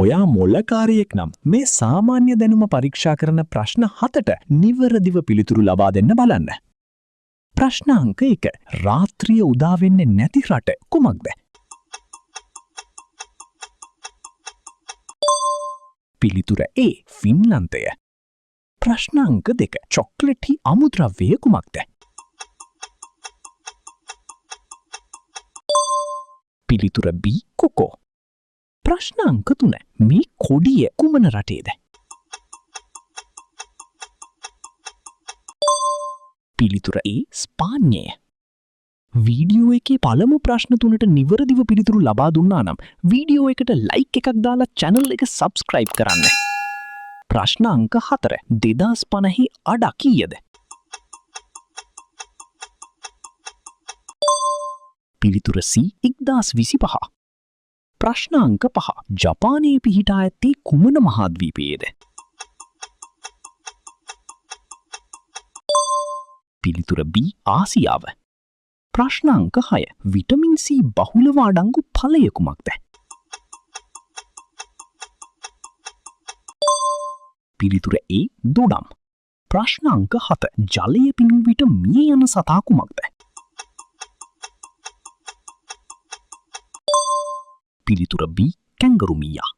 ඔයා මොලකාරයෙක් නම් මේ සාමාන්‍ය දැනුම පරීක්ෂා කරන ප්‍රශ්න 7ට නිවැරදිව පිළිතුරු ලබා දෙන්න බලන්න. ප්‍රශ්න අංක 1. රාත්‍රිය උදා වෙන්නේ නැති රට කුමක්ද? පිළිතුර A. ෆින්ලන්තය. ප්‍රශ්න අංක 2. චොක්ලට් හි අමුද්‍රව්‍යය කුමක්ද? පිළිතුර B. කොකෝ. ප්‍රශ්න අංක 3. මේ කොඩිය කුමන රටේද? පිළිතුර A. ස්පාඤ්ඤය. වීඩියෝ එකේ පළමු ප්‍රශ්න 3ට නිවැරදිව පිළිතුරු ලබා දුන්නා නම් වීඩියෝ එකට ලයික් එකක් දාලා channel එක subscribe කරන්න. ප්‍රශ්න අංක 4. 2050 අඩ කීයද? පිළිතුර C. 1025. ප්‍රශ්න අංක 5. ජපානයේ පිහිටා ඇත්තේ කුමන මහද්වීපයේද? පිළිතුර B. ආසියාව. ප්‍රශ්න අංක 6. විටමින් C බහුලව අඩංගු ඵලය කුමක්ද? පිළිතුර A. දොඩම්. ප්‍රශ්න අංක 7. ජලය පිණුම් විට මිය යන සතා කුමක්ද? පිළිතුර B. කැංගරු මීයා.